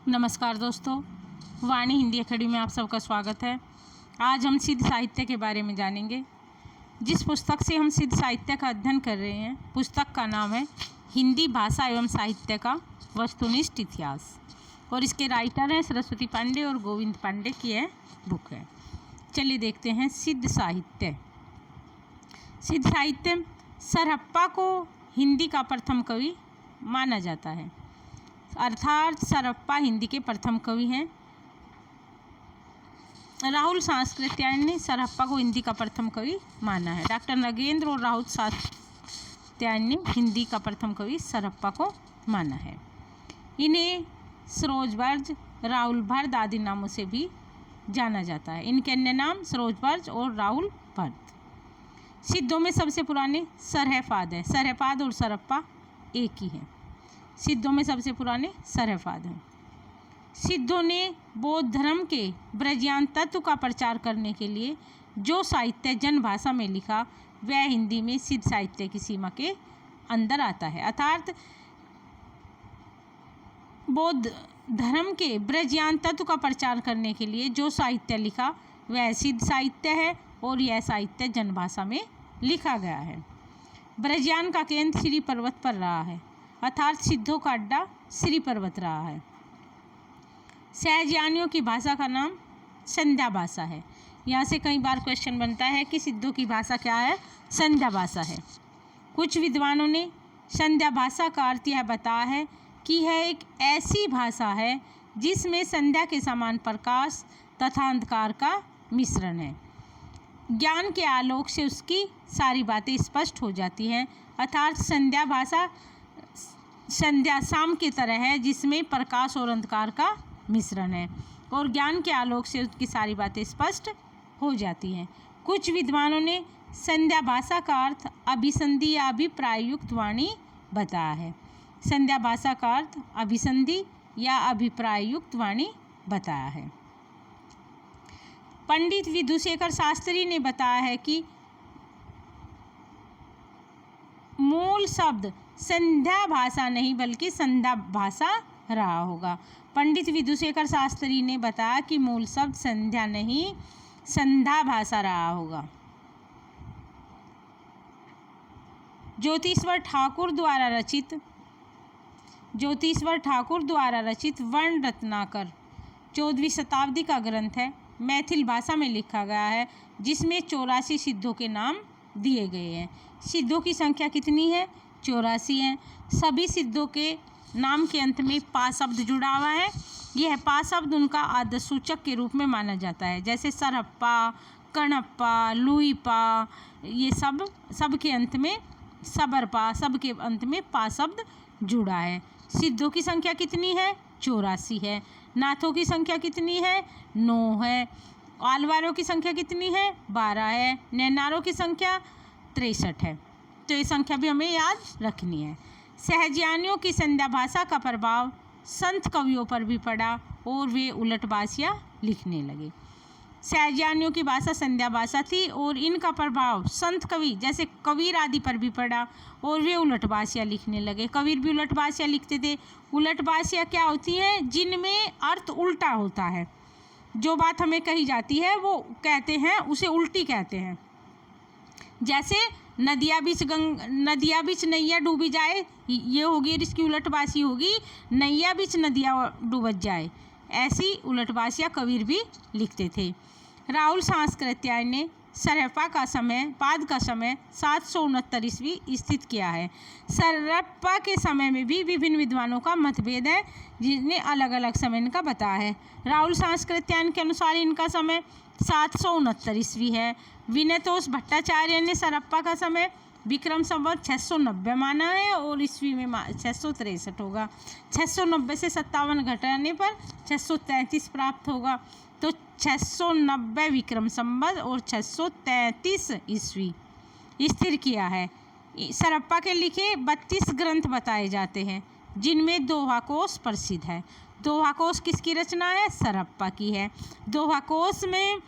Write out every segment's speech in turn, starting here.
नमस्कार दोस्तों, वाणी हिंदी अकेडमी में आप सबका स्वागत है। आज हम सिद्ध साहित्य के बारे में जानेंगे। जिस पुस्तक से हम सिद्ध साहित्य का अध्ययन कर रहे हैं, पुस्तक का नाम है हिंदी भाषा एवं साहित्य का वस्तुनिष्ठ इतिहास, और इसके राइटर हैं सरस्वती पांडे और गोविंद पांडे की यह बुक है। चलिए देखते हैं सिद्ध साहित्य। सिद्ध साहित्य सरहप्पा को हिंदी का प्रथम कवि माना जाता है, अर्थात सरहप्पा हिंदी के प्रथम कवि हैं। राहुल सांस्कृत्यायन ने सरहप्पा को हिंदी का प्रथम कवि माना है। डॉक्टर नगेंद्र और राहुल सांस्कृत्यायन ने हिंदी का प्रथम कवि सरहप्पा को माना है। इन्हें सरोजवर्ज, राहुल भर्द आदि नामों से भी जाना जाता है। इनके अन्य नाम सरोजवर्ज और राहुल भर्द। सिद्धों में सबसे पुराने सरहपाद है। सरहपाद और सरहप्पा एक ही है। सिद्धों में सबसे पुराने सरहपाद हैं। सिद्धों ने बौद्ध धर्म के ब्रजयान तत्व का प्रचार करने के लिए जो साहित्य जनभाषा में लिखा वह हिंदी में सिद्ध साहित्य की सीमा के अंदर आता है। अर्थात बौद्ध धर्म के ब्रजयान तत्व का प्रचार करने के लिए जो साहित्य लिखा वह सिद्ध साहित्य है, और यह साहित्य जनभाषा में लिखा गया है। ब्रजयान का केंद्र श्री पर्वत पर रहा है, अर्थात सिद्धों का अड्डा श्री पर्वत रहा है। सहजयानियों की भाषा का नाम संध्या भाषा है। यहाँ से कई बार क्वेश्चन बनता है कि सिद्धों की भाषा क्या है? संध्या भाषा है। कुछ विद्वानों ने संध्या भाषा का अर्थ यह बताया है कि यह एक ऐसी भाषा है जिसमें संध्या के समान प्रकाश तथा अंधकार का मिश्रण है। ज्ञान के आलोक से उसकी सारी बातें स्पष्ट हो जाती हैं, अर्थात संध्या भाषा संध्या शाम की तरह है जिसमें प्रकाश और अंधकार का मिश्रण है, और ज्ञान के आलोक से उसकी सारी बातें स्पष्ट हो जाती हैं। कुछ विद्वानों ने संध्या भाषा का अर्थ अभिसंधि या अभिप्राय युक्त वाणी बताया है। संध्या भाषा का अर्थ अभिसंधि या अभिप्राय युक्त वाणी बताया है। पंडित विधुशेखर शास्त्री ने बताया है कि मूल शब्द संध्या भाषा नहीं बल्कि संध्या भाषा रहा होगा। पंडित विधुशेखर शास्त्री ने बताया कि मूल शब्द संध्या नहीं संध्या भाषा रहा होगा। ज्योतिश्वर ठाकुर द्वारा रचित वर्ण रत्नाकर 14वीं शताब्दी का ग्रंथ है। मैथिल भाषा में लिखा गया है, जिसमें 84 सिद्धों के नाम दिए गए हैं। सिद्धों की संख्या कितनी है? 84 हैं। सभी सिद्धों के नाम के अंत में पा शब्द जुड़ा हुआ है। यह पा शब्द उनका आदर्श सूचक के रूप में माना जाता है, जैसे सरहप्पा, कणप्पा, लुईपा, ये सब के अंत में सबरपा, सब के अंत में पा शब्द जुड़ा है। सिद्धों की संख्या कितनी है? 84 है। नाथों की संख्या कितनी है? 9 है। आलवारों की संख्या कितनी है? 12 है। नैनारों की संख्या 63 है। तो ये संख्या भी हमें याद रखनी है। सहजयानियों की संध्या भाषा का प्रभाव संत कवियों पर भी पड़ा और वे उलटभाषियाँ लिखने लगे। सहजयानियों की भाषा संध्या भाषा थी और इनका प्रभाव संत कवि जैसे कबीर आदि पर भी पड़ा और वे उलटभाषियाँ लिखने लगे। कबीर भी उलटभाषियाँ लिखते थे। उलटभाषियाँ क्या होती हैं? जिनमें अर्थ उल्टा होता है। जो बात हमें कही जाती है वो कहते हैं, उसे उल्टी कहते हैं। जैसे नदिया बीच नैया डूबी जाए, ये होगी, इसकी उलटभाषी होगी नैया बीच नदिया डूबत जाए। ऐसी उलटभाषियाँ कबीर भी लिखते थे। राहुल सांस्कृत्यायन ने सरहप्पा का समय 769 ईस्वी स्थित किया है। सरहप्पा के समय में भी विभिन्न विद्वानों का मतभेद है, जिसने अलग अलग समय इनका बताया है। राहुल सांस्कृत्यायन के अनुसार इनका समय 769 ईस्वी है। विनयतोष भट्टाचार्य ने सरहप्पा का समय विक्रम संवत 690 माना है और ईस्वी में 663 होगा। 690 से 57 घटाने पर 633 प्राप्त होगा। तो 690 विक्रम संवत और 633 ईस्वी स्थिर किया है। सरहप्पा के लिखे 32 ग्रंथ बताए जाते हैं, जिनमें दोहा कोश प्रसिद्ध है। दोहा कोश किसकी रचना है? सरहप्पा की है। दोहा कोश में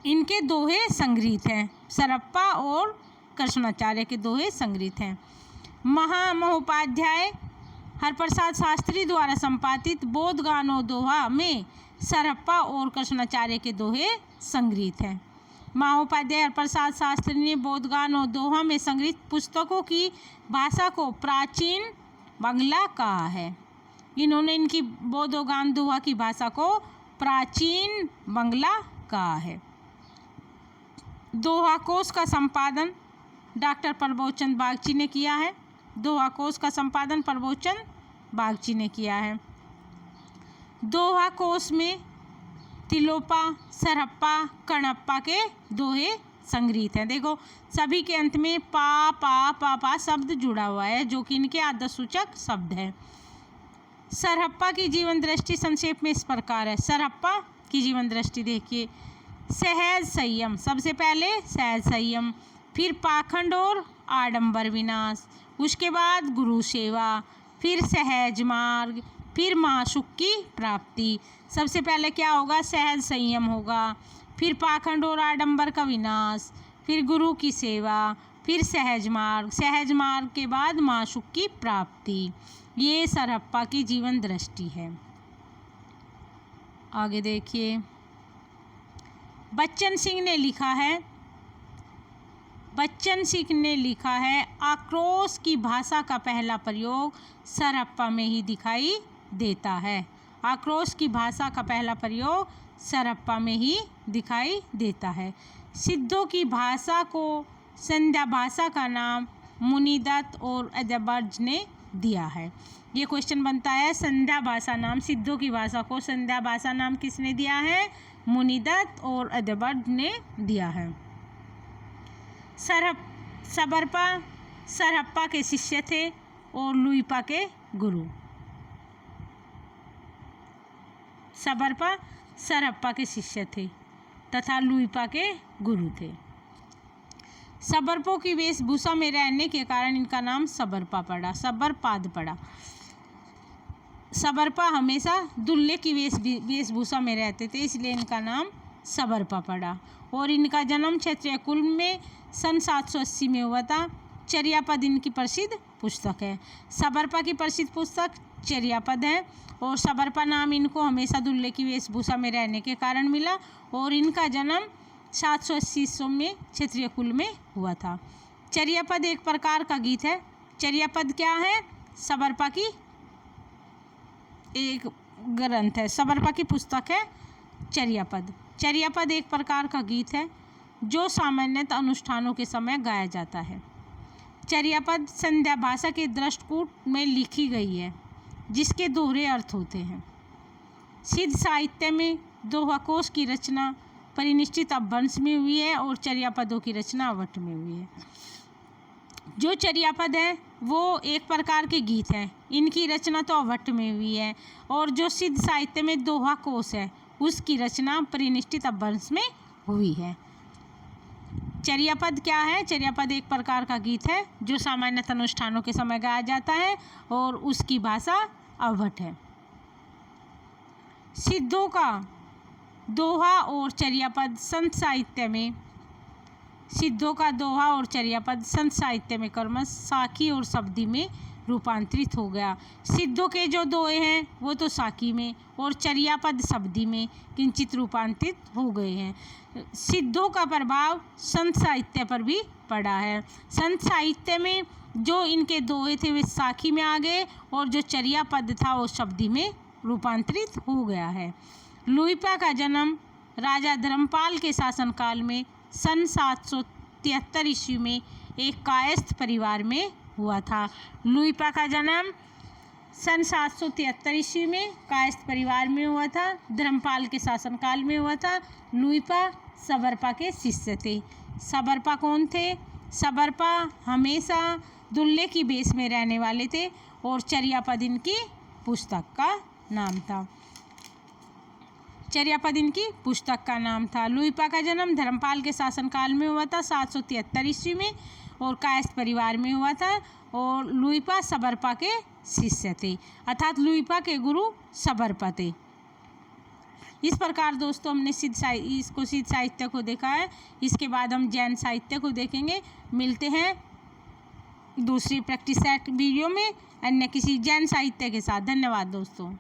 इनके दोहे संग्रहित हैं। सरहप्पा और कृष्णाचार्य के दोहे संग्रहित हैं। महामहोपाध्याय हरप्रसाद शास्त्री द्वारा संपादित बोधगानो दोहा में सरहप्पा और कृष्णाचार्य के दोहे संग्रहित हैं। महोपाध्याय हरप्रसाद शास्त्री ने बोधगानो दोहा में संग्रहित पुस्तकों की भाषा को प्राचीन बांग्ला कहा है। इन्होंने इनकी बोधगान दोहा की भाषा को प्राचीन बांग्ला कहा है। दोहा कोश का संपादन डॉक्टर प्रबोध चंद बागची ने किया है। दोहा कोश का संपादन प्रबोध चंद बागची ने किया है। दोहा कोश में तिलोपा, सरहप्पा, कणप्पा के दोहे संग्रहित हैं। देखो सभी के अंत में पा शब्द जुड़ा हुआ है जो कि इनके आदर्शसूचक शब्द है। सरहप्पा की जीवन दृष्टि संक्षेप में इस प्रकार है। सरहप्पा की जीवन दृष्टि देखिए, सहज संयम, सबसे पहले सहज संयम, फिर पाखंड और आडंबर विनाश, उसके बाद गुरु सेवा, फिर सहज मार्ग, फिर महासुख की प्राप्ति। सबसे पहले क्या होगा? सहज संयम होगा, फिर पाखंड और आडंबर का विनाश, फिर गुरु की सेवा, फिर सहज मार्ग के बाद महासुख की प्राप्ति। ये सरहप्पा की जीवन दृष्टि है। आगे देखिए, बच्चन सिंह ने लिखा है आक्रोश की भाषा का पहला प्रयोग सरहप्पा में ही दिखाई देता है। आक्रोश की भाषा का पहला प्रयोग सरहप्पा में ही दिखाई देता है। सिद्धों की भाषा को संध्या भाषा का नाम मुनिदत्त और अद्यबर्ज ने दिया है। ये क्वेश्चन बनता है, संध्या भाषा नाम, सिद्धों की भाषा को संध्या भाषा नाम किसने दिया है? मुनिदत्त और अद्यबर्ज ने दिया है। सबरपा सरहप्पा के शिष्य थे और लुइपा के गुरु। सबरपा सरहप्पा के शिष्य थे तथा लुइपा के गुरु थे। सबरपों की वेशभूषा में रहने के कारण इनका नाम सबरपा पड़ा, सबरपाद पड़ा। सबरपा हमेशा दुल्हे की वेशभूषा में रहते थे, इसलिए इनका नाम सबरपा पड़ा। और इनका जन्म क्षत्रिय कुल में सन 780 में हुआ था। चर्यापद इनकी प्रसिद्ध पुस्तक है। सबरपा की प्रसिद्ध पुस्तक चर्यापद है और सबरपा नाम इनको हमेशा दुल्हे की वेशभूषा में रहने के कारण मिला और इनका जन्म 780 में क्षत्रिय कुल में हुआ था। चर्यापद एक प्रकार का गीत है। चर्यापद क्या है? सबरपा की एक ग्रंथ है, सबरपा की पुस्तक है चर्यापद। चर्यापद एक प्रकार का गीत है जो सामान्यतः अनुष्ठानों के समय गाया जाता है। चर्यापद संध्या भाषा के दृष्टकूट में लिखी गई है जिसके दोहरे अर्थ होते हैं। सिद्ध साहित्य में दोहाकोश की रचना परिनिष्ठित अपभ्रंश में हुई है और चर्यापदों की रचना अवट में हुई है। जो चर्यापद है वो एक प्रकार के गीत हैं, इनकी रचना तो अवट में हुई है और जो सिद्ध साहित्य में दोहाकोश है उसकी रचना परिनिष्ठित अपभ्रंश में हुई है। चर्यापद क्या है? चर्यापद एक प्रकार का गीत है जो सामान्यतः अनुष्ठानों के समय गाया जाता है और उसकी भाषा अवट है। सिद्धों का दोहा और चर्यापद संत साहित्य में, सिद्धों का दोहा और चर्यापद संत साहित्य में क्रमश साखी और शब्दी में रूपांतरित हो गया। सिद्धों के जो दोहे हैं वो तो साखी में और चर्यापद शब्दी में किंचित रूपांतरित हो गए हैं। सिद्धों का प्रभाव संत साहित्य पर भी पड़ा है। संत साहित्य में जो इनके दोहे थे वे साखी में आ गए और जो चर्यापद था वो शब्दी में रूपांतरित हो गया है। लुइपा का जन्म राजा धर्मपाल के शासनकाल में सन 773 ईस्वी में एक कायस्थ परिवार में हुआ था। लुइपा का जन्म सन 773 ईस्वी में कायस्थ परिवार में हुआ था, धर्मपाल के शासनकाल में हुआ था। लुइपा सबरपा के शिष्य थे। सबरपा कौन थे? सबरपा हमेशा दुल्हे की भेष में रहने वाले थे और चर्यापद इनकी पुस्तक का नाम था। चर्यापद इनकी पुस्तक का नाम था। लुइपा का जन्म धर्मपाल के शासनकाल में हुआ था 773 ईस्वी में और कायस्थ परिवार में हुआ था और लुइपा सबरपा के शिष्य थे, अर्थात लुइपा के गुरु सबरपा थे। इस प्रकार दोस्तों हमने सिद्ध साहित्य को देखा है। इसके बाद हम जैन साहित्य को देखेंगे। मिलते हैं दूसरी प्रैक्टिस सेट वीडियो में अन्य किसी जैन साहित्य के साथ। धन्यवाद दोस्तों।